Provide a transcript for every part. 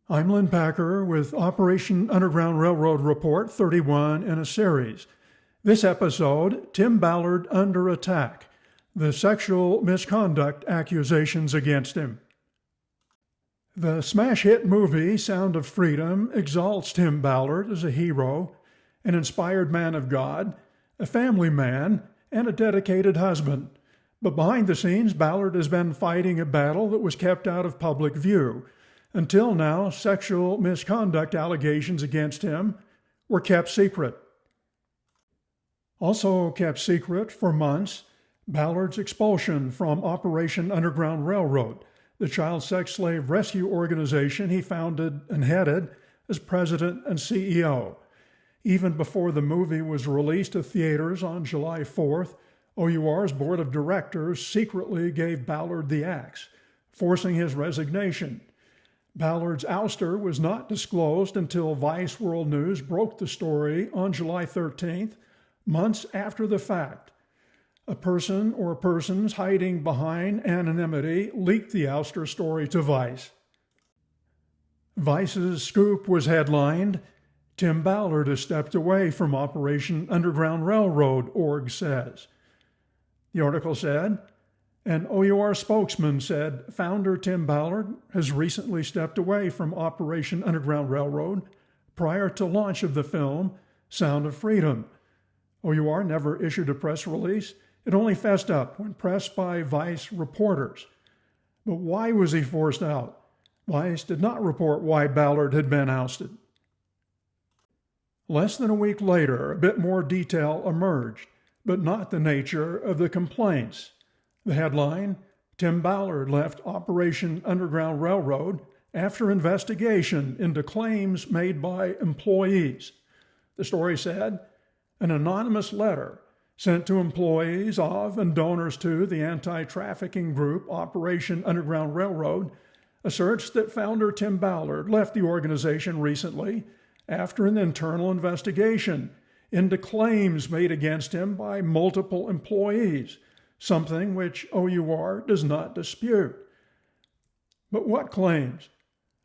I'm Lynn Packer with Operation Underground Railroad Report 31 in a series. This episode, Tim Ballard under attack, the sexual misconduct accusations against him. The smash hit movie Sound of Freedom exalts Tim Ballard as a hero, an inspired man of God, a family man, and a dedicated husband. But behind the scenes, Ballard has been fighting a battle that was kept out of public view. Until now, sexual misconduct allegations against him were kept secret. Also kept secret for months, Ballard's expulsion from Operation Underground Railroad, the child sex slave rescue organization he founded and headed as president and CEO. Even before the movie was released to theaters on July 4th, OUR's board of directors secretly gave Ballard the axe, forcing his resignation. Ballard's ouster was not disclosed until Vice World News broke the story on July 13th, months after the fact. A person or persons hiding behind anonymity leaked the ouster story to Vice. Vice's scoop was headlined, "Tim Ballard has stepped away from Operation Underground Railroad," org says. The article said, an OUR spokesman said founder Tim Ballard has recently stepped away from Operation Underground Railroad prior to launch of the film Sound of Freedom. OUR never issued a press release. It only fessed up when pressed by Vice reporters. But why was he forced out? Vice did not report why Ballard had been ousted. Less than a week later, a bit more detail emerged, but not the nature of the complaints. The headline, Tim Ballard left Operation Underground Railroad after investigation into claims made by employees. The story said, an anonymous letter sent to employees of and donors to the anti-trafficking group Operation Underground Railroad asserts that founder Tim Ballard left the organization recently after an internal investigation into claims made against him by multiple employees, something which OUR does not dispute. But what claims?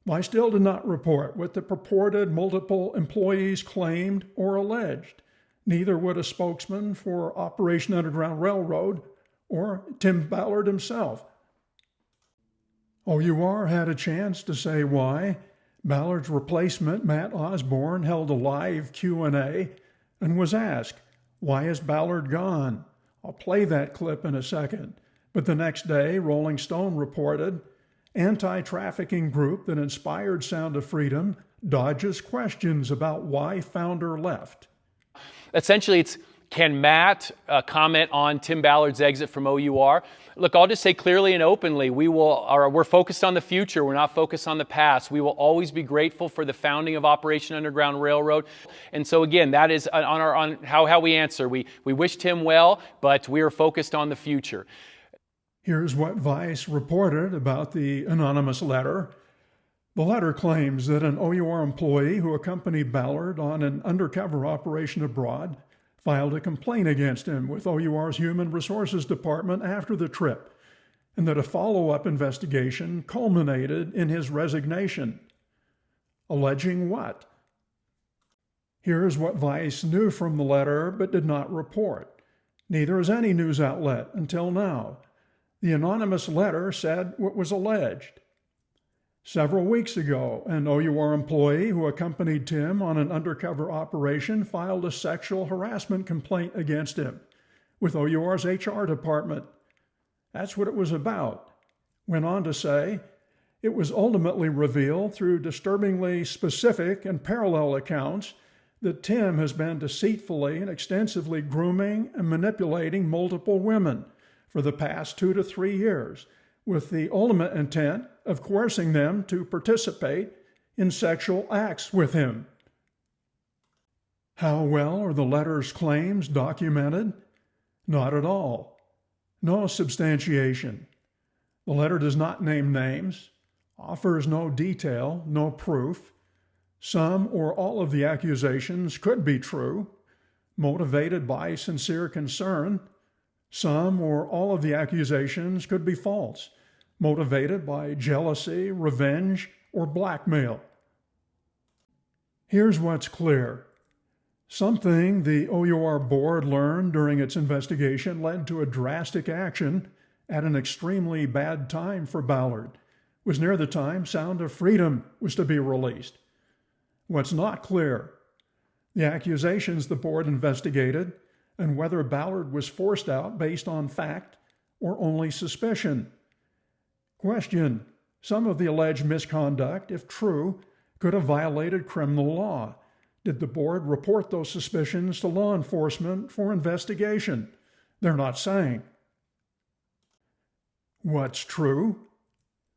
I still did not report what the purported multiple employees claimed or alleged. Neither would a spokesman for Operation Underground Railroad or Tim Ballard himself. OUR had a chance to say why. Ballard's replacement, Matt Osborne, held a live Q&A and was asked, "Why is Ballard gone?" I'll play that clip in a second. But the next day, Rolling Stone reported, anti-trafficking group that inspired Sound of Freedom dodges questions about why founder left. Essentially, it's can Matt comment on Tim Ballard's exit from OUR? Look, I'll just say clearly and openly, we're focused on the future. We're not focused on the past. We will always be grateful for the founding of Operation Underground Railroad. And so again, that is on how we answer. We wish Tim well, but we are focused on the future. Here's what Vice reported about the anonymous letter. The letter claims that an OUR employee who accompanied Ballard on an undercover operation abroad filed a complaint against him with OUR's Human Resources Department after the trip, and that a follow-up investigation culminated in his resignation. Alleging what? Here's what Vice knew from the letter but did not report. Neither has any news outlet until now. The anonymous letter said what was alleged. Several weeks ago, an OUR employee who accompanied Tim on an undercover operation filed a sexual harassment complaint against him with OUR's HR department. That's what it was about. Went on to say, it was ultimately revealed through disturbingly specific and parallel accounts that Tim has been deceitfully and extensively grooming and manipulating multiple women for the past 2 to 3 years, with the ultimate intent of coercing them to participate in sexual acts with him. How well are the letter's claims documented? Not at all. No substantiation. The letter does not name names, offers no detail, no proof. Some or all of the accusations could be true, motivated by sincere concern. Some or all of the accusations could be false, motivated by jealousy, revenge, or blackmail. Here's what's clear. Something the OUR board learned during its investigation led to a drastic action at an extremely bad time for Ballard. It was near the time Sound of Freedom was to be released. What's not clear, the accusations the board investigated and whether Ballard was forced out based on fact or only suspicion. Question, some of the alleged misconduct, if true, could have violated criminal law. Did the board report those suspicions to law enforcement for investigation? They're not saying. What's true?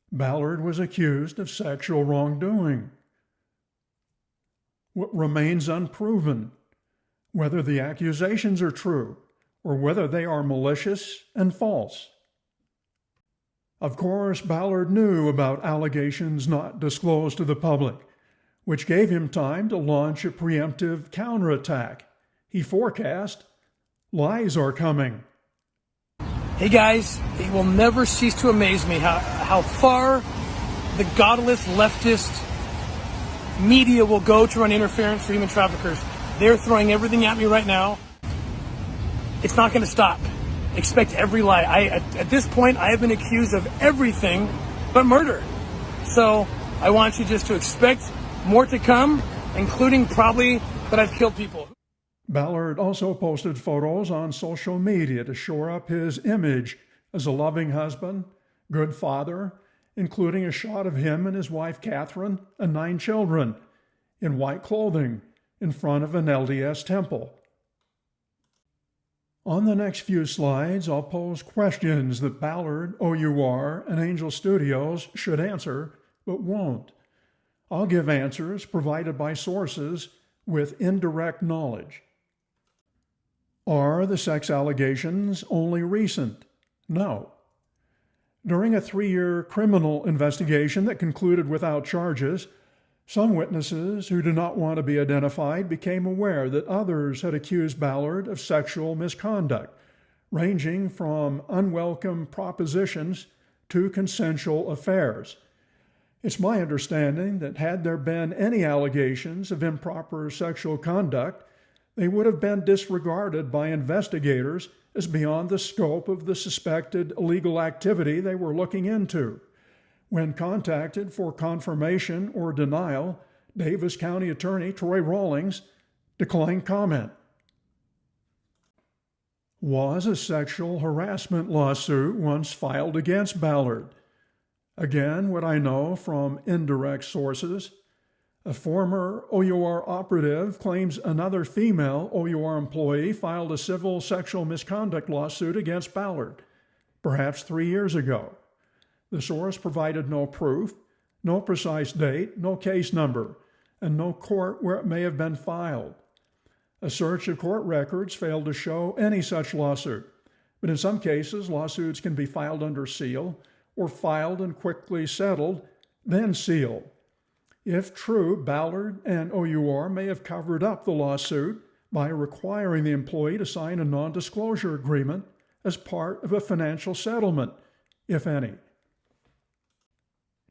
Ballard was accused of sexual wrongdoing. What remains unproven, whether the accusations are true or whether they are malicious and false. Of course, Ballard knew about allegations not disclosed to the public, which gave him time to launch a preemptive counterattack. He forecast, lies are coming. Hey guys, it will never cease to amaze me how far the godless leftist media will go to run interference for human traffickers. They're throwing everything at me right now. It's not going to stop. Expect every lie. At this point, I have been accused of everything but murder. So I want you just to expect more to come, including probably that I've killed people. Ballard also posted photos on social media to shore up his image as a loving husband, good father, including a shot of him and his wife Catherine and 9 children in white clothing in front of an LDS temple. On the next few slides, I'll pose questions that Ballard, OUR, and Angel Studios should answer, but won't. I'll give answers provided by sources with indirect knowledge. Are the sex allegations only recent? No. During a 3-year criminal investigation that concluded without charges, some witnesses who do not want to be identified became aware that others had accused Ballard of sexual misconduct, ranging from unwelcome propositions to consensual affairs. It's my understanding that had there been any allegations of improper sexual conduct, they would have been disregarded by investigators as beyond the scope of the suspected illegal activity they were looking into. When contacted for confirmation or denial, Davis County Attorney Troy Rawlings declined comment. Was a sexual harassment lawsuit once filed against Ballard? Again, what I know from indirect sources, a former OUR operative claims another female OUR employee filed a civil sexual misconduct lawsuit against Ballard, perhaps 3 years ago. The source provided no proof, no precise date, no case number, and no court where it may have been filed. A search of court records failed to show any such lawsuit, but in some cases, lawsuits can be filed under seal or filed and quickly settled, then sealed. If true, Ballard and OUR may have covered up the lawsuit by requiring the employee to sign a non-disclosure agreement as part of a financial settlement, if any.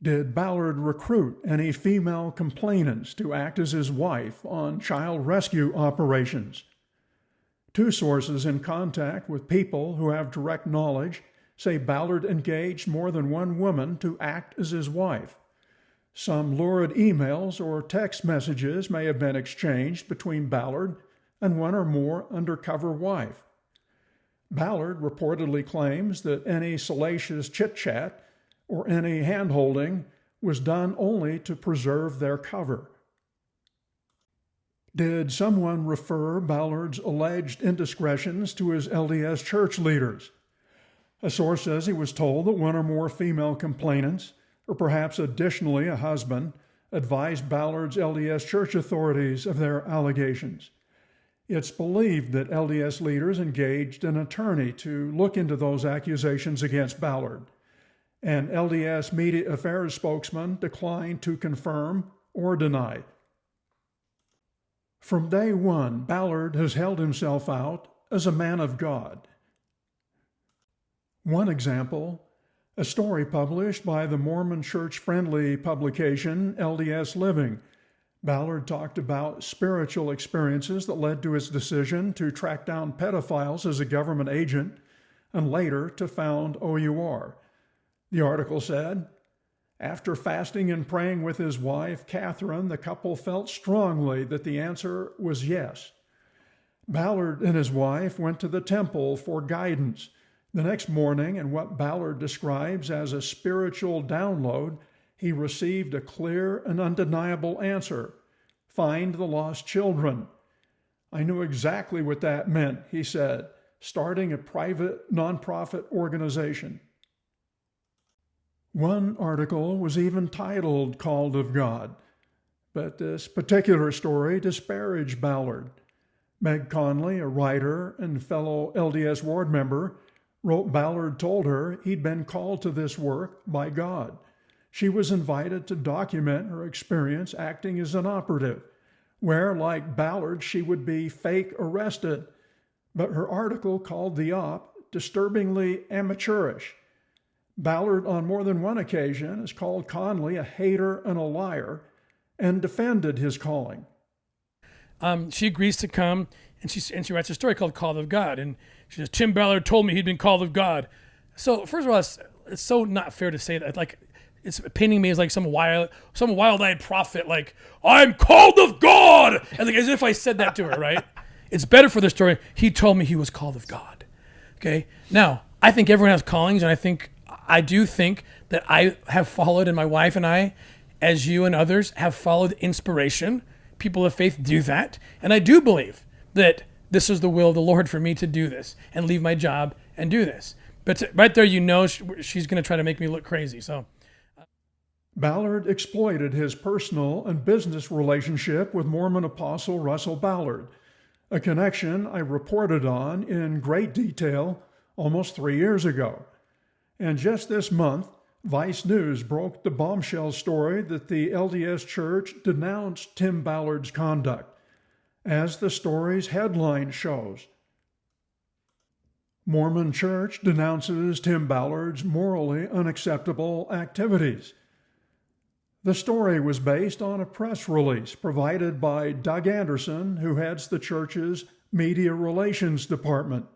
Did Ballard recruit any female complainants to act as his wife on child rescue operations? 2 sources in contact with people who have direct knowledge say Ballard engaged more than 1 woman to act as his wife. Some lurid emails or text messages may have been exchanged between Ballard and 1 or more undercover wife. Ballard reportedly claims that any salacious chit-chat or any hand-holding was done only to preserve their cover. Did someone refer Ballard's alleged indiscretions to his LDS Church leaders? A source says he was told that 1 or more female complainants, or perhaps additionally a husband, advised Ballard's LDS Church authorities of their allegations. It's believed that LDS leaders engaged an attorney to look into those accusations against Ballard. An LDS Media Affairs spokesman declined to confirm or deny. From day one, Ballard has held himself out as a man of God. One example, a story published by the Mormon church-friendly publication LDS Living, Ballard talked about spiritual experiences that led to his decision to track down pedophiles as a government agent and later to found OUR. The article said, after fasting and praying with his wife, Catherine, the couple felt strongly that the answer was yes. Ballard and his wife went to the temple for guidance. The next morning, in what Ballard describes as a spiritual download, he received a clear and undeniable answer: find the lost children. I knew exactly what that meant, he said, starting a private nonprofit organization. One article was even titled Called of God, but this particular story disparaged Ballard. Meg Conley, a writer and fellow LDS ward member, wrote Ballard told her he'd been called to this work by God. She was invited to document her experience acting as an operative, where, like Ballard, she would be fake arrested. But her article called the op disturbingly amateurish. Ballard, on more than one occasion, has called Conley a hater and a liar and defended his calling. She agrees to come, and she writes a story called Called of God. And she says, Tim Ballard told me he'd been called of God. So first of all, it's so not fair to say that. Like, it's painting me as like some wild-eyed prophet, like, I'm called of God! And like, as if I said that to her, right? It's better for the story, he told me he was called of God. Okay? Now, I think everyone has callings, and I do think that I have followed, and my wife and I, as you and others, have followed inspiration. People of faith do that. And I do believe that this is the will of the Lord for me to do this and leave my job and do this. But right there, she's going to try to make me look crazy. So Ballard exploited his personal and business relationship with Mormon apostle Russell Ballard, a connection I reported on in great detail almost 3 years ago. And just this month, Vice News broke the bombshell story that the LDS Church denounced Tim Ballard's conduct, as the story's headline shows. Mormon Church denounces Tim Ballard's morally unacceptable activities. The story was based on a press release provided by Doug Anderson, who heads the church's media relations department.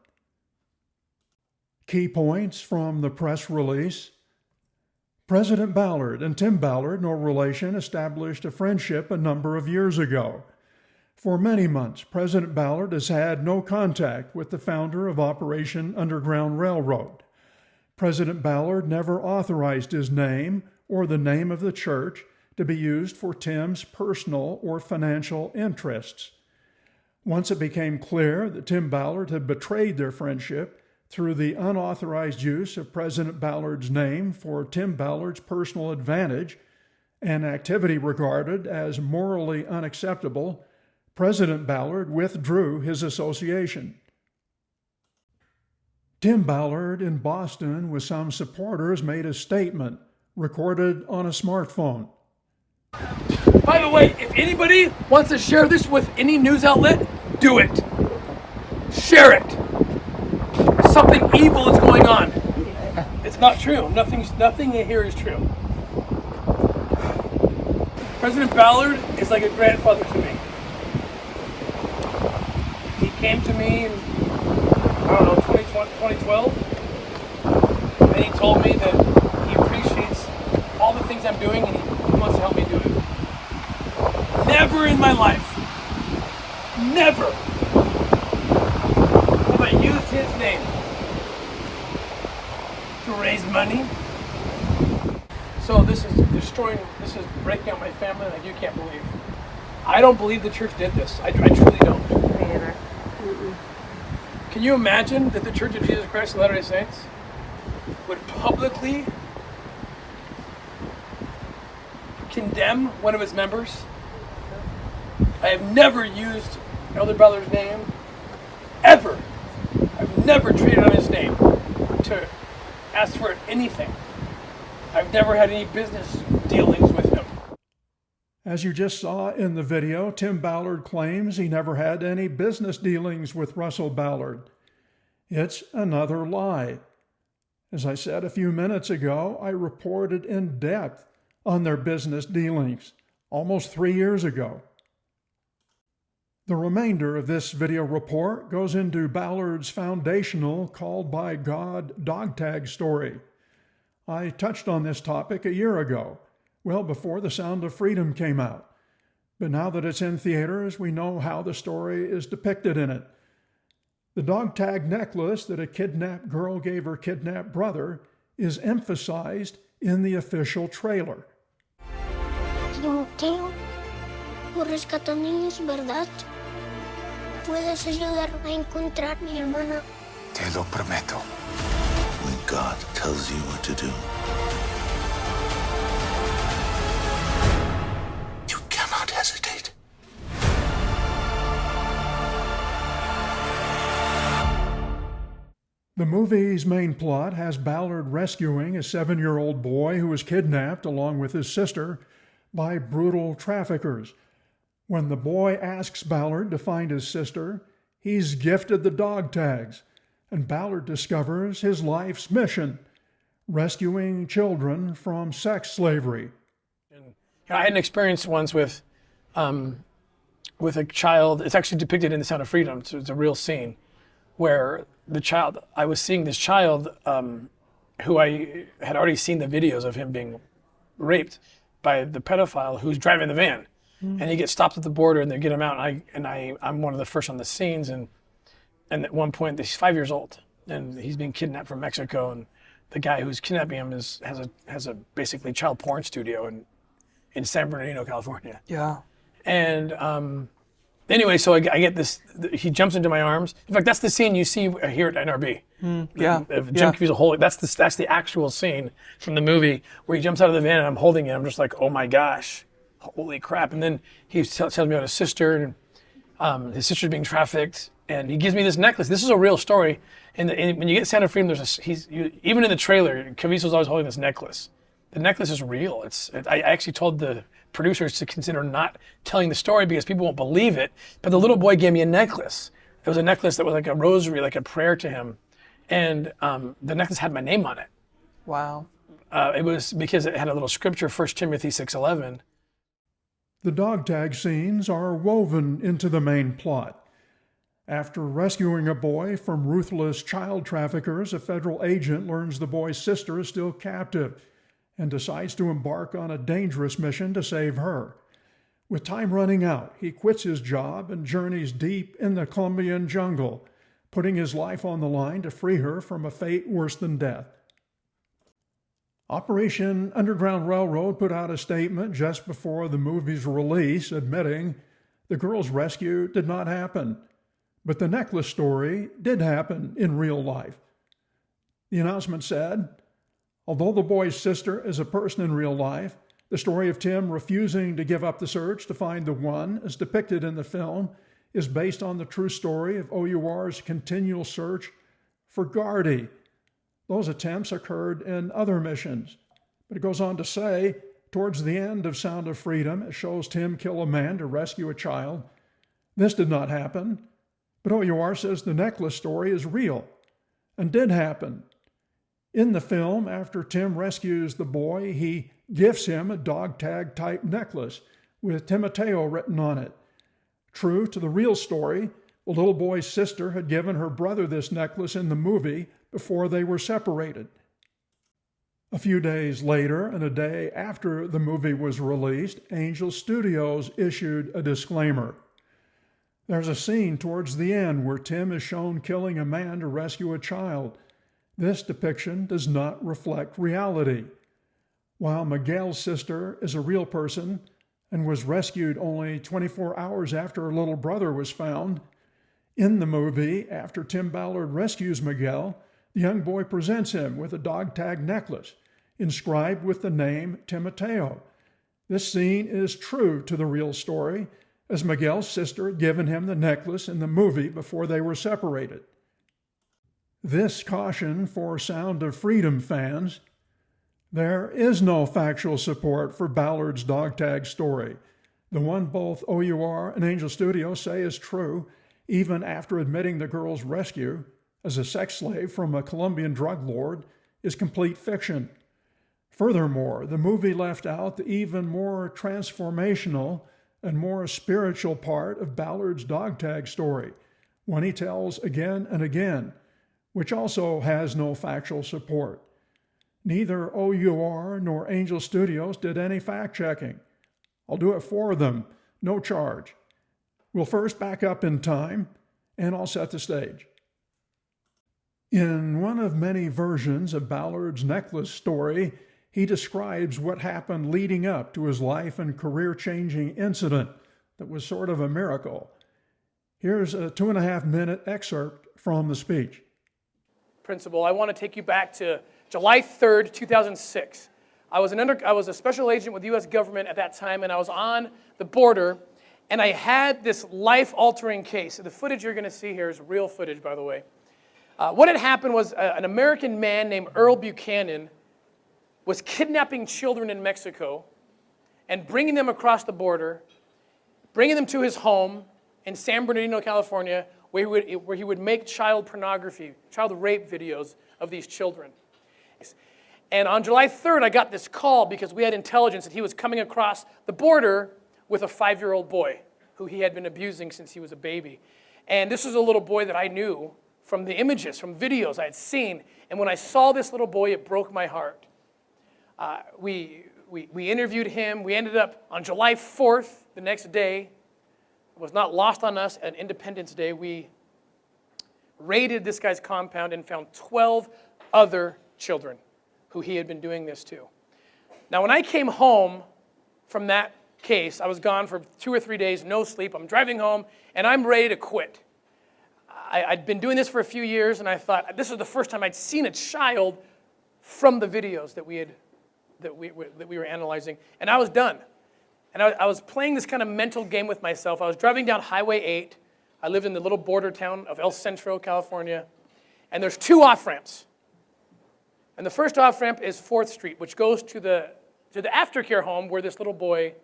Key points from the press release. President Ballard and Tim Ballard, no relation, established a friendship a number of years ago. For many months, President Ballard has had no contact with the founder of Operation Underground Railroad. President Ballard never authorized his name or the name of the church to be used for Tim's personal or financial interests. Once it became clear that Tim Ballard had betrayed their friendship through the unauthorized use of President Ballard's name for Tim Ballard's personal advantage, an activity regarded as morally unacceptable, President Ballard withdrew his association. Tim Ballard in Boston with some supporters made a statement recorded on a smartphone. by the way, if anybody wants to share this with any news outlet, do it. Share it. Something evil is going on. It's not true. Nothing in here is true. President Ballard is like a grandfather to me. He came to me in, 2012, and he told me that he appreciates all the things I'm doing and he wants to help me do it. Never in my life, never have I used his name to raise money. So this is breaking up my family like you can't believe. I don't believe the church did this. I truly don't. Me neither. Can you imagine that the Church of Jesus Christ of Latter-day Saints would publicly condemn one of its members? I have never used Elder Ballard's name, ever. I've never traded on his name to ask for anything. I've never had any business dealings with him. As you just saw in the video, Tim Ballard claims he never had any business dealings with Russell Ballard. It's another lie. As I said a few minutes ago, I reported in depth on their business dealings, almost 3 years ago. The remainder of this video report goes into Ballard's foundational Called by God dog tag story. I touched on this topic a year ago, well before The Sound of Freedom came out. But now that it's in theaters, we know how the story is depicted in it. The dog tag necklace that a kidnapped girl gave her kidnapped brother is emphasized in the official trailer. Timoteo, tú rescatas niños, ¿verdad? ¿Puedes ayudarme a encontrar mi hermana? Te lo prometo. When God tells you what to do, you cannot hesitate. The movie's main plot has Ballard rescuing a 7-year-old boy who was kidnapped along with his sister by brutal traffickers. When the boy asks Ballard to find his sister, he's gifted the dog tags, and Ballard discovers his life's mission, rescuing children from sex slavery. I had an experience once with a child. It's actually depicted in The Sound of Freedom. So it's a real scene where I was seeing this child who I had already seen the videos of him being raped by the pedophile who's driving the van. And he gets stopped at the border and they get him out. I'm one of the first on the scenes. And at one point, he's 5 years old and he's being kidnapped from Mexico. And the guy who's kidnapping him has a basically child porn studio in San Bernardino, California. Yeah. And anyway, so I get this, he jumps into my arms. In fact, that's the scene you see here at NRB. Yeah. Jim Caviezel holding, that's the actual scene from the movie where he jumps out of the van and I'm holding it. I'm just like, oh my gosh, holy crap. And then he tells me about his sister and his sister's being trafficked. And he gives me this necklace. This is a real story. And when you get Sound of Freedom, even in the trailer, Caviezel's always holding this necklace. The necklace is real. I actually told the producers to consider not telling the story because people won't believe it. But the little boy gave me a necklace. It was a necklace that was like a rosary, like a prayer to him. And the necklace had my name on it. Wow. It was because it had a little scripture, 1 Timothy 6:11. The dog tag scenes are woven into the main plot. After rescuing a boy from ruthless child traffickers, a federal agent learns the boy's sister is still captive and decides to embark on a dangerous mission to save her. With time running out, he quits his job and journeys deep in the Colombian jungle, putting his life on the line to free her from a fate worse than death. Operation Underground Railroad put out a statement just before the movie's release admitting the girl's rescue did not happen, but the necklace story did happen in real life. The announcement said, although the boy's sister is a person in real life, the story of Tim refusing to give up the search to find the one, as depicted in the film, is based on the true story of OUR's continual search for Gehrke. Those attempts occurred in other missions. But it goes on to say, towards the end of Sound of Freedom, it shows Tim kill a man to rescue a child. This did not happen, but OUR says the necklace story is real and did happen. In the film, after Tim rescues the boy, he gifts him a dog tag type necklace with Timoteo written on it. True to the real story, the little boy's sister had given her brother this necklace in the movie before they were separated. A few days later, and a day after the movie was released, Angel Studios issued a disclaimer. There's a scene towards the end where Tim is shown killing a man to rescue a child. This depiction does not reflect reality. While Miguel's sister is a real person and was rescued only 24 hours after her little brother was found, in the movie, after Tim Ballard rescues Miguel, the young boy presents him with a dog tag necklace inscribed with the name Timoteo. This scene is true to the real story, as Miguel's sister had given him the necklace in the movie before they were separated. This caution for Sound of Freedom fans: there is no factual support for Ballard's dog tag story. The one both OUR and Angel Studios say is true, even after admitting the girl's rescue as a sex slave from a Colombian drug lord, is complete fiction. Furthermore, the movie left out the even more transformational and more spiritual part of Ballard's dog tag story, one he tells again and again, which also has no factual support. Neither OUR nor Angel Studios did any fact-checking. I'll do it for them, no charge. We'll first back up in time, and I'll set the stage. In one of many versions of Ballard's necklace story, he describes what happened leading up to his life and career-changing incident that was sort of a miracle. Here's a 2.5-minute excerpt from the speech. Principal, I want to take you back to July 3rd, 2006. I was a special agent with the U.S. government at that time, and I was on the border, and I had this life-altering case. The footage you're going to see here is real footage, by the way. What had happened was an American man named Earl Buchanan was kidnapping children in Mexico and bringing them across the border, bringing them to his home in San Bernardino, California, where he would make child pornography, child rape videos of these children. And on July 3rd, I got this call because we had intelligence that he was coming across the border with a 5-year-old boy who he had been abusing since he was a baby. And this was a little boy that I knew from the images, from videos I had seen. And when I saw this little boy, it broke my heart. We interviewed him. We ended up on July 4th, the next day. It was not lost on us. At Independence Day, we raided this guy's compound and found 12 other children who he had been doing this to. Now, when I came home from that case, I was gone for 2 or 3 days, no sleep. I'm driving home, and I'm ready to quit. I'd been doing this for a few years, and I thought this was the first time I'd seen a child from the videos that we were analyzing, and I was done. And I was playing this kind of mental game with myself. I was driving down Highway 8. I lived in the little border town of El Centro, California, and there's 2 off-ramps. And the first off-ramp is 4th Street, which goes to the aftercare home where this little boy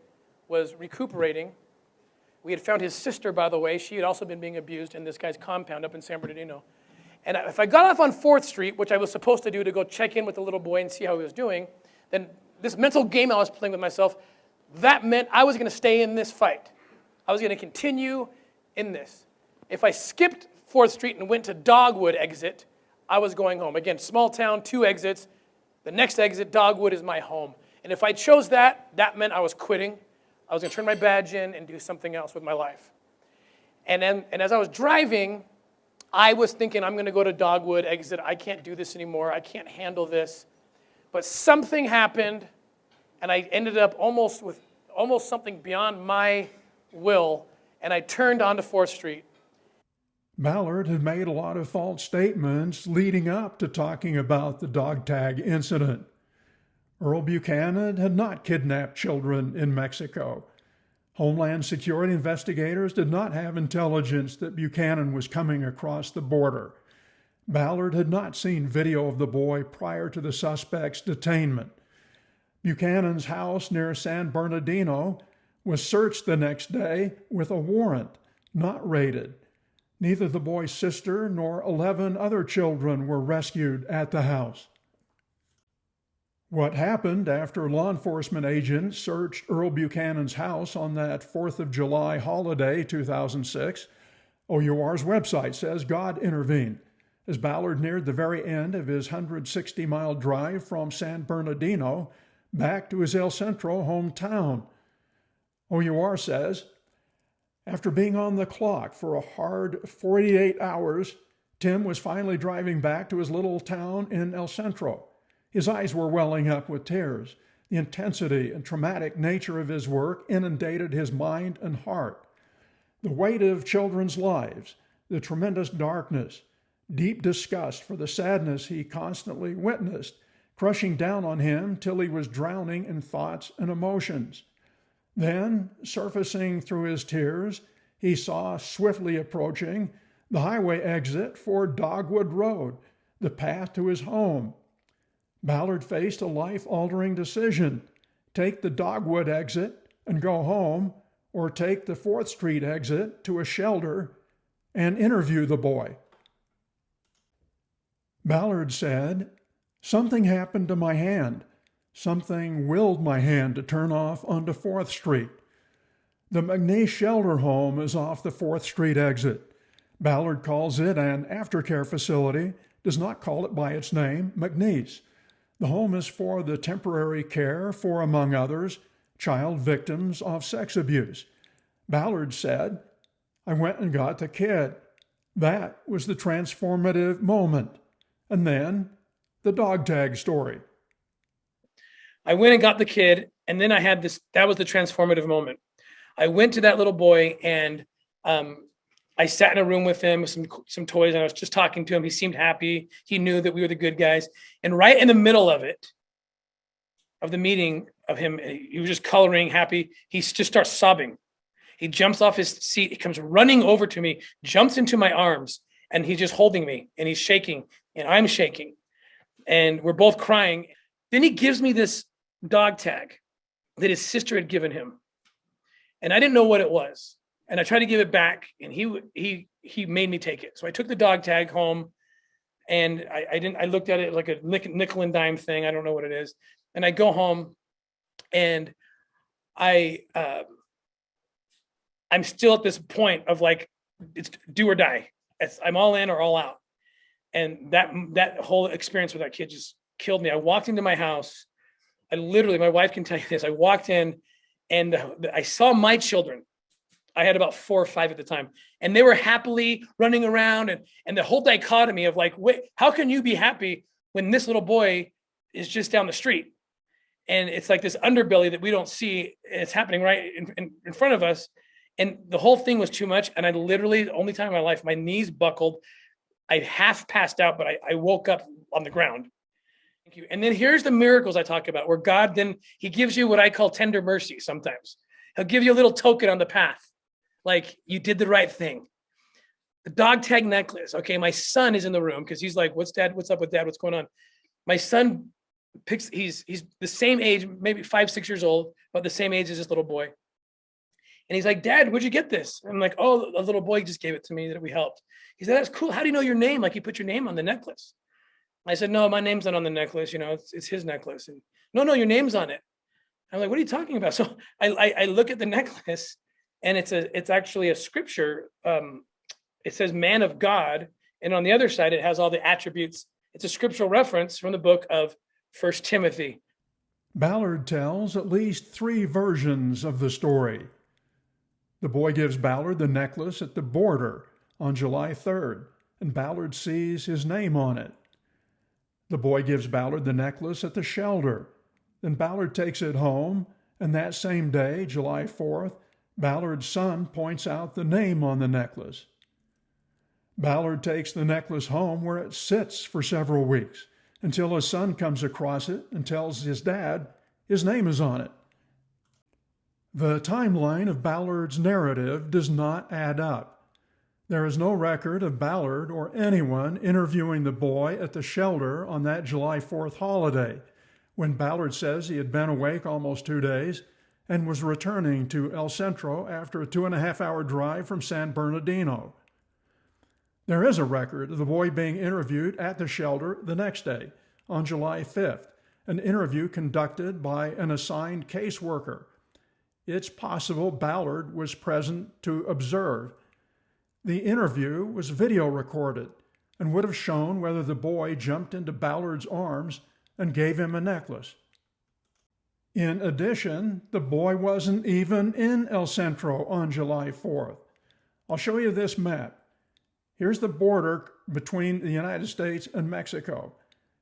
was recuperating. We had found his sister, by the way. She had also been being abused in this guy's compound up in San Bernardino. And if I got off on 4th Street, which I was supposed to do to go check in with the little boy and see how he was doing, then this mental game I was playing with myself, that meant I was going to stay in this fight. I was going to continue in this. If I skipped 4th Street and went to Dogwood exit, I was going home. Again, small town, 2 exits. The next exit, Dogwood, is my home. And if I chose that, that meant I was quitting. I was going to turn my badge in and do something else with my life. And as I was driving, I was thinking, I'm going to go to Dogwood exit. I can't do this anymore. I can't handle this. But something happened, and I ended up almost something beyond my will, and I turned onto 4th Street. Ballard had made a lot of false statements leading up to talking about the dog tag incident. Earl Buchanan had not kidnapped children in Mexico. Homeland Security investigators did not have intelligence that Buchanan was coming across the border. Ballard had not seen video of the boy prior to the suspect's detainment. Buchanan's house near San Bernardino was searched the next day with a warrant, not raided. Neither the boy's sister nor 11 other children were rescued at the house. What happened after law enforcement agents searched Earl Buchanan's house on that 4th of July holiday, 2006, OUR's website says God intervened as Ballard neared the very end of his 160-mile drive from San Bernardino back to his El Centro hometown. OUR says, after being on the clock for a hard 48 hours, Tim was finally driving back to his little town in El Centro. His eyes were welling up with tears. The intensity and traumatic nature of his work inundated his mind and heart. The weight of children's lives, the tremendous darkness, deep disgust for the sadness he constantly witnessed, crushing down on him till he was drowning in thoughts and emotions. Then, surfacing through his tears, he saw swiftly approaching the highway exit for Dogwood Road, the path to his home. Ballard faced a life-altering decision: take the Dogwood exit and go home, or take the 4th Street exit to a shelter and interview the boy. Ballard said, "Something happened to my hand. Something willed my hand to turn off onto 4th Street. The McNeese Shelter Home is off the 4th Street exit. Ballard calls it an aftercare facility, does not call it by its name, McNeese. The home is for the temporary care for, among others, child victims of sex abuse. Ballard said, "I went and got the kid. That was the transformative moment." And then the dog tag story. I went and got the kid, and then I had this, that was the transformative moment. I went to that little boy, and I sat in a room with him with some toys, and I was just talking to him. He seemed happy. He knew that we were the good guys. And right in the middle of the meeting of him, he was just coloring, happy. He just starts sobbing. He jumps off his seat. He comes running over to me, jumps into my arms, and he's just holding me, and he's shaking, and I'm shaking, and we're both crying. Then he gives me this dog tag that his sister had given him, and I didn't know what it was. And I tried to give it back, and he made me take it. So I took the dog tag home, and I looked at it like a nickel and dime thing. I don't know what it is. And I go home, and I'm still at this point of like, it's do or die. I'm all in or all out. And that whole experience with that kid just killed me. I walked into my house. I literally, my wife can tell you this. I walked in, and I saw my children. I had about 4 or 5 at the time, and they were happily running around, and the whole dichotomy of like, wait, how can you be happy when this little boy is just down the street? And it's like this underbelly that we don't see. It's happening right in front of us. And the whole thing was too much. And I literally, the only time in my life, my knees buckled. I half passed out, but I woke up on the ground. Thank you. And then here's the miracles I talk about, where God then, he gives you what I call tender mercy sometimes. He'll give you a little token on the path. Like, you did the right thing. The dog tag necklace. Okay, my son is in the room because he's like, what's up with dad? What's going on? My son picks, he's the same age, maybe 5, 6 years old, about the same age as this little boy. And he's like, "Dad, where'd you get this?" And I'm like, "Oh, a little boy just gave it to me that we helped." He said, "That's cool. How do you know your name? Like, you put your name on the necklace." I said, "No, my name's not on the necklace. You know, it's his necklace." And no, your name's on it. I'm like, "What are you talking about?" So I look at the necklace, and it's actually a scripture. It says "man of God," and on the other side, it has all the attributes. It's a scriptural reference from the book of 1 Timothy. Ballard tells at least 3 versions of the story. The boy gives Ballard the necklace at the border on July 3rd, and Ballard sees his name on it. The boy gives Ballard the necklace at the shelter. Then Ballard takes it home, and that same day, July 4th, Ballard's son points out the name on the necklace. Ballard takes the necklace home, where it sits for several weeks until his son comes across it and tells his dad his name is on it. The timeline of Ballard's narrative does not add up. There is no record of Ballard or anyone interviewing the boy at the shelter on that July 4th holiday, when Ballard says he had been awake almost 2 days and was returning to El Centro after a 2.5-hour drive from San Bernardino. There is a record of the boy being interviewed at the shelter the next day, on July 5th, an interview conducted by an assigned caseworker. It's possible Ballard was present to observe. The interview was video recorded and would have shown whether the boy jumped into Ballard's arms and gave him a necklace. In addition, the boy wasn't even in El Centro on July 4th. I'll show you this map. Here's the border between the United States and Mexico.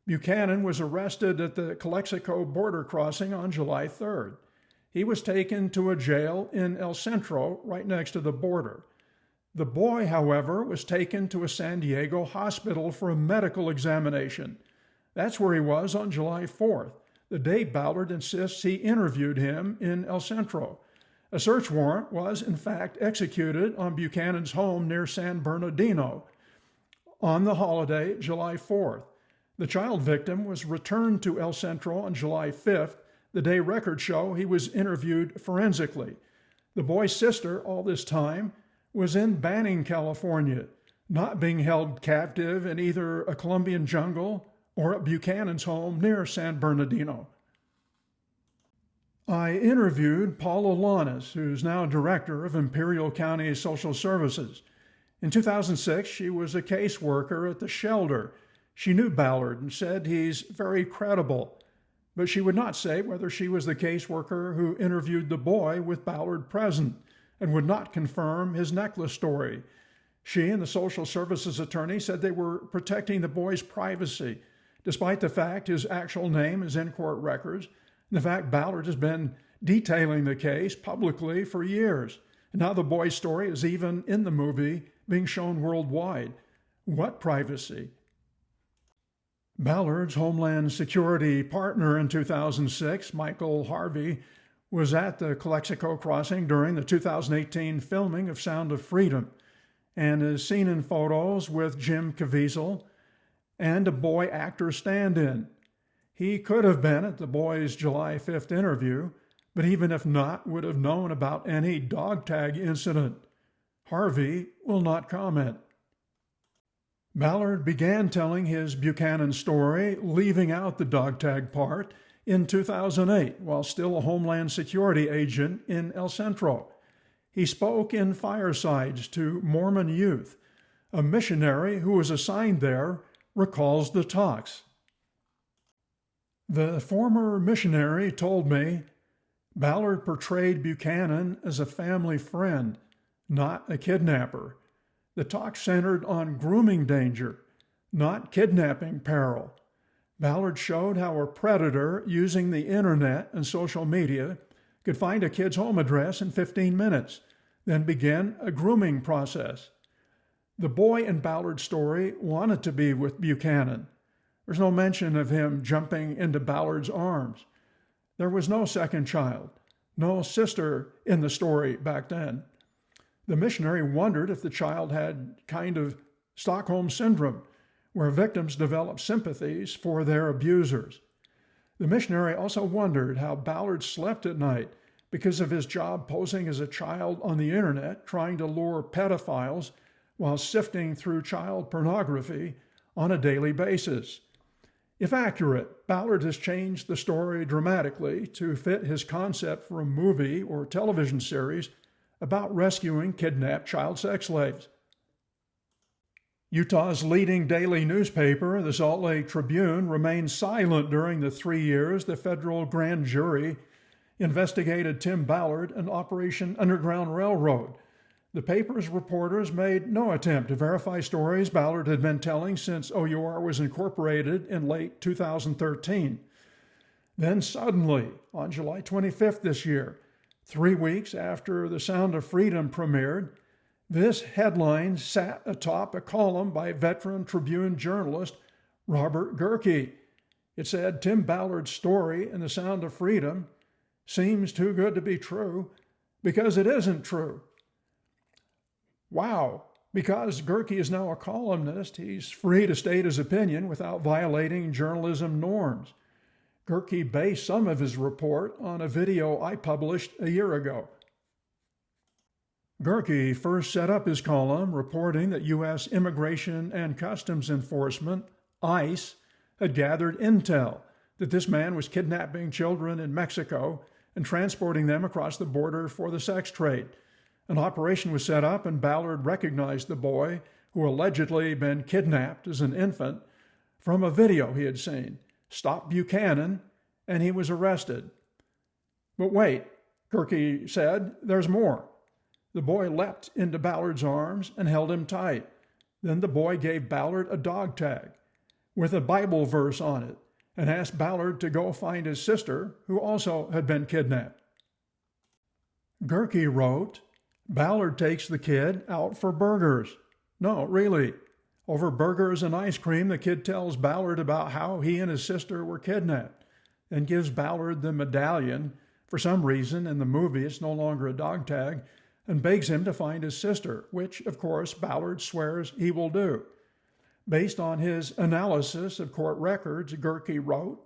Buchanan was arrested at the Calexico border crossing on July 3rd. He was taken to a jail in El Centro, right next to the border. The boy, however, was taken to a San Diego hospital for a medical examination. That's where he was on July 4th, the day Ballard insists he interviewed him in El Centro. A search warrant was, in fact, executed on Buchanan's home near San Bernardino on the holiday, July 4th. The child victim was returned to El Centro on July 5th, the day records show he was interviewed forensically. The boy's sister, all this time, was in Banning, California, not being held captive in either a Colombian jungle or at Buchanan's home near San Bernardino. I interviewed Paula Lanas, who's now director of Imperial County Social Services. In 2006, she was a caseworker at the shelter. She knew Ballard and said he's very credible, but she would not say whether she was the caseworker who interviewed the boy with Ballard present and would not confirm his necklace story. She and the social services attorney said they were protecting the boy's privacy, despite the fact his actual name is in court records, and the fact Ballard has been detailing the case publicly for years. And now the boy's story is even in the movie being shown worldwide. What privacy? Ballard's Homeland Security partner in 2006, Michael Harvey, was at the Calexico crossing during the 2018 filming of Sound of Freedom and is seen in photos with Jim Caviezel and a boy actor stand-in. He could have been at the boy's July 5th interview, but even if not, would have known about any dog tag incident. Harvey will not comment. Ballard began telling his Buchanan story, leaving out the dog tag part, in 2008 while still a Homeland Security agent in El Centro. He spoke in Firesides to Mormon youth. A missionary who was assigned there recalls the talks. The former missionary told me Ballard portrayed Buchanan as a family friend, not a kidnapper. The talk centered on grooming danger, not kidnapping peril. Ballard showed how a predator using the internet and social media could find a kid's home address in 15 minutes, then begin a grooming process. The boy in Ballard's story wanted to be with Buchanan. There's no mention of him jumping into Ballard's arms. There was no second child, no sister in the story back then. The missionary wondered if the child had kind of Stockholm Syndrome, where victims develop sympathies for their abusers. The missionary also wondered how Ballard slept at night because of his job posing as a child on the internet, trying to lure pedophiles while sifting through child pornography on a daily basis. If accurate, Ballard has changed the story dramatically to fit his concept for a movie or television series about rescuing kidnapped child sex slaves. Utah's leading daily newspaper, the Salt Lake Tribune, remained silent during the 3 years the federal grand jury investigated Tim Ballard and Operation Underground Railroad. The paper's reporters made no attempt to verify stories Ballard had been telling since OUR was incorporated in late 2013. Then suddenly, on July 25th this year, 3 weeks after The Sound of Freedom premiered, this headline sat atop a column by veteran Tribune journalist Robert Gehrke. It said, "Tim Ballard's story in The Sound of Freedom seems too good to be true because it isn't true." Wow, because Gehrke is now a columnist, he's free to state his opinion without violating journalism norms. Gehrke based some of his report on a video I published a year ago. Gehrke first set up his column reporting that U.S. Immigration and Customs Enforcement, ICE, had gathered intel that this man was kidnapping children in Mexico and transporting them across the border for the sex trade. An operation was set up and Ballard recognized the boy, who allegedly been kidnapped as an infant, from a video he had seen, stopped Buchanan, and he was arrested. But wait, Gehrke said, there's more. The boy leapt into Ballard's arms and held him tight. Then the boy gave Ballard a dog tag with a Bible verse on it and asked Ballard to go find his sister, who also had been kidnapped. Gehrke wrote, Ballard takes the kid out for burgers. No, really. Over burgers and ice cream, the kid tells Ballard about how he and his sister were kidnapped and gives Ballard the medallion. For some reason, in the movie, it's no longer a dog tag, and begs him to find his sister, which, of course, Ballard swears he will do. Based on his analysis of court records, Gehrke wrote,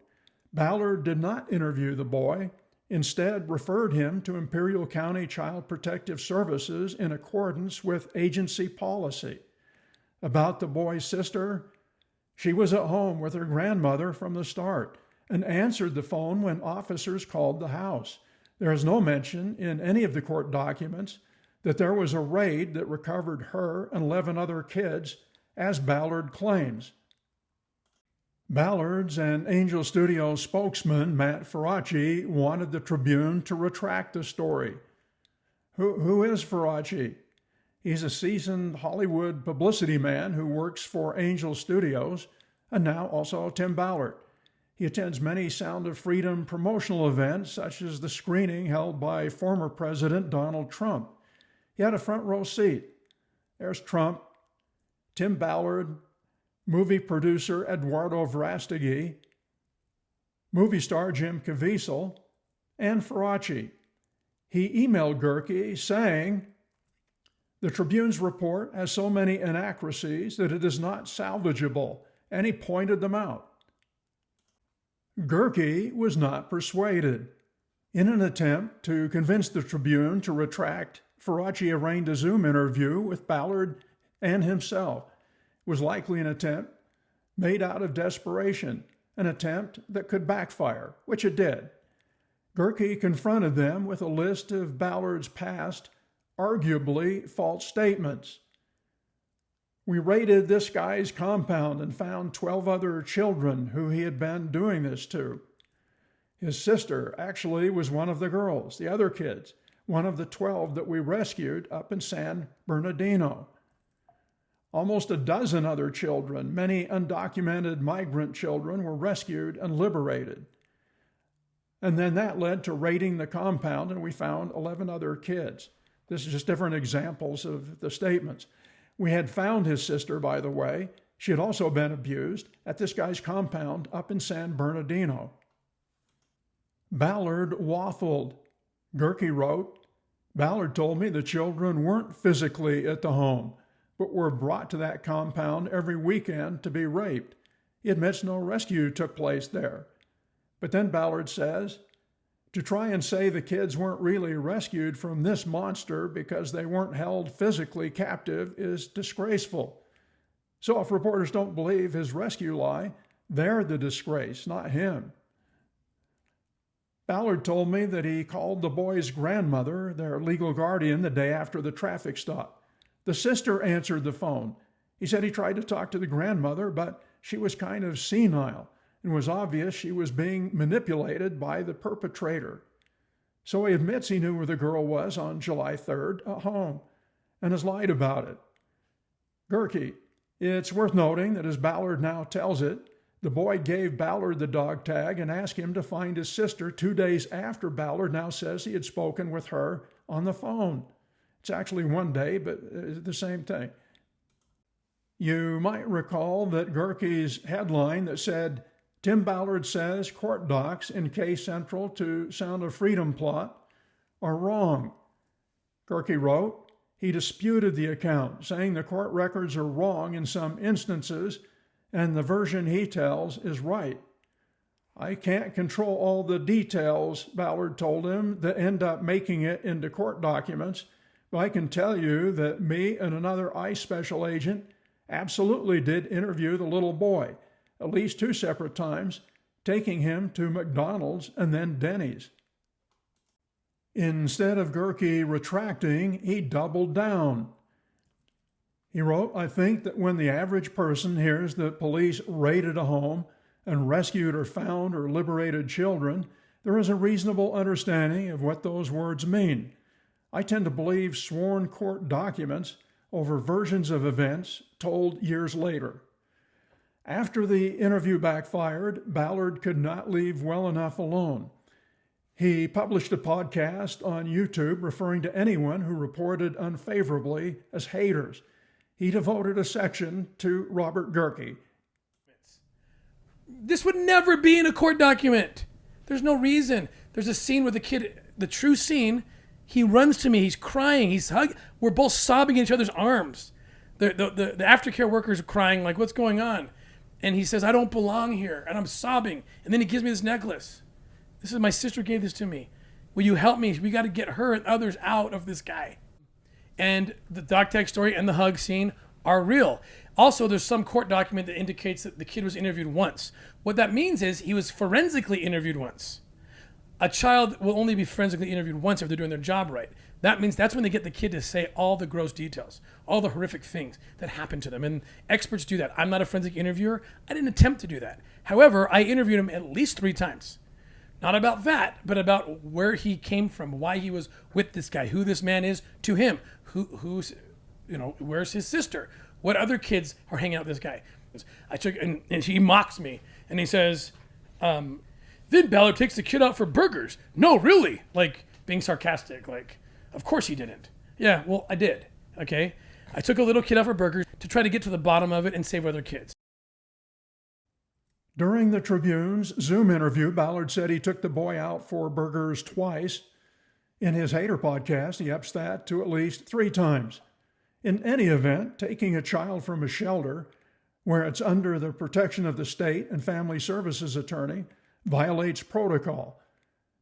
Ballard did not interview the boy, instead referred him to Imperial County Child Protective Services in accordance with agency policy. About the boy's sister, she was at home with her grandmother from the start and answered the phone when officers called the house. There is no mention in any of the court documents that there was a raid that recovered her and 11 other kids, as Ballard claims. Ballard's and Angel Studios spokesman Matt Faraci wanted the Tribune to retract the story. Who is Faraci? He's a seasoned Hollywood publicity man who works for Angel Studios and now also Tim Ballard. He attends many Sound of Freedom promotional events, such as the screening held by former President Donald Trump. He had a front row seat. There's Trump, Tim Ballard, movie producer Eduardo Verastegui, movie star Jim Caviezel, and Faraci. He emailed Gehrke saying, "The Tribune's report has so many inaccuracies that it is not salvageable," and he pointed them out. Gehrke was not persuaded. In an attempt to convince the Tribune to retract, Faraci arranged a Zoom interview with Ballard and himself. It was likely an attempt made out of desperation, an attempt that could backfire, which it did. Gehrke confronted them with a list of Ballard's past, arguably false statements. "We raided this guy's compound and found 12 other children who he had been doing this to. His sister actually was one of the girls, the other kids, one of the 12 that we rescued up in San Bernardino. Almost a dozen other children, many undocumented migrant children, were rescued and liberated. And then that led to raiding the compound, and we found 11 other kids." This is just different examples of the statements. "We had found his sister, by the way. She had also been abused at this guy's compound up in San Bernardino." Ballard waffled. Gehrke wrote, "Ballard told me the children weren't physically at the home, but were brought to that compound every weekend to be raped. He admits no rescue took place there." But then Ballard says, "To try and say the kids weren't really rescued from this monster because they weren't held physically captive is disgraceful." So if reporters don't believe his rescue lie, they're the disgrace, not him. Ballard told me that he called the boy's grandmother, their legal guardian, the day after the traffic stop. The sister answered the phone. He said he tried to talk to the grandmother, but she was kind of senile. It was obvious she was being manipulated by the perpetrator. So he admits he knew where the girl was on July 3rd at home and has lied about it. Gehrke, it's worth noting that as Ballard now tells it, the boy gave Ballard the dog tag and asked him to find his sister 2 days after Ballard now says he had spoken with her on the phone. It's actually 1 day, but it's the same thing. You might recall that Gehrke's headline that said, "Tim Ballard says court docs in case central to Sound of Freedom plot are wrong." Gehrke wrote, he disputed the account, saying the court records are wrong in some instances, and the version he tells is right. "I can't control all the details," Ballard told him, "that end up making it into court documents, but I can tell you that me and another ICE special agent absolutely did interview the little boy, at least 2 separate times, taking him to McDonald's and then Denny's." Instead of Gehrke retracting, he doubled down. He wrote, "I think that when the average person hears that police raided a home and rescued or found or liberated children, there is a reasonable understanding of what those words mean. I tend to believe sworn court documents over versions of events told years later." After the interview backfired, Ballard could not leave well enough alone. He published a podcast on YouTube referring to anyone who reported unfavorably as haters. He devoted a section to Robert Gehrke. This would never be in a court document. There's no reason. There's a scene with the kid, the true scene. He runs to me. He's crying. He's hugging. We're both sobbing in each other's arms. The aftercare workers are crying like, "What's going on?" And he says, "I don't belong here." And I'm sobbing. And then he gives me this necklace. This is my sister gave this to me. "Will you help me? We got to get her and others out of this guy." And the dog tag story and the hug scene are real. Also, there's some court document that indicates that the kid was interviewed once. What that means is he was forensically interviewed once. A child will only be forensically interviewed once if they're doing their job right. That means that's when they get the kid to say all the gross details, all the horrific things that happened to them. And experts do that. I'm not a forensic interviewer. I didn't attempt to do that. However, I interviewed him at least 3 times. Not about that, but about where he came from, why he was with this guy, who this man is to him, who's, where's his sister, what other kids are hanging out with this guy. I took, and he mocks me, and he says, then Ballard takes the kid out for burgers. No, really? Like, being sarcastic, like, of course he didn't. Yeah, well, I did, okay? I took a little kid out for burgers to try to get to the bottom of it and save other kids. During the Tribune's Zoom interview, Ballard said he took the boy out for burgers twice. In his Hater podcast, he ups that to at least 3 times. In any event, taking a child from a shelter, where it's under the protection of the state and family services attorney, violates protocol.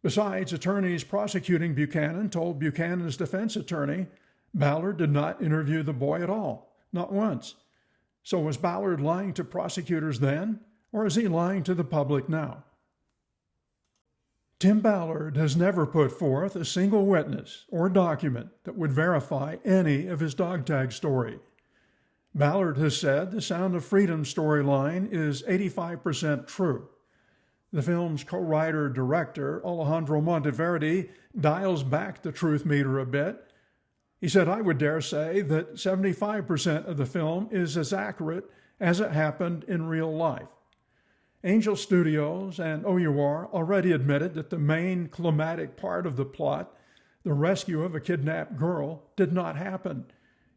Besides, attorneys prosecuting Buchanan told Buchanan's defense attorney Ballard did not interview the boy at all, not once. So was Ballard lying to prosecutors then, or is he lying to the public now? Tim Ballard has never put forth a single witness or document that would verify any of his dog tag story. Ballard has said the Sound of Freedom storyline is 85% true. The film's co-writer-director, Alejandro Monteverdi, dials back the truth meter a bit. He said, I would dare say that 75% of the film is as accurate as it happened in real life. Angel Studios and OUR already admitted that the main climactic part of the plot, the rescue of a kidnapped girl, did not happen,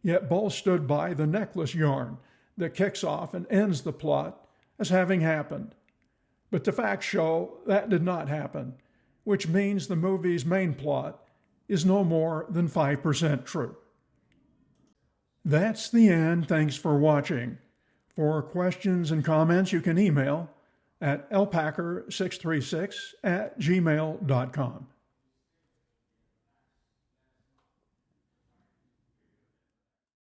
yet both stood by the necklace yarn that kicks off and ends the plot as having happened. But the facts show that did not happen, which means the movie's main plot is no more than 5% true. That's the end. Thanks for watching. For questions and comments, you can email at lpacker636@gmail.com.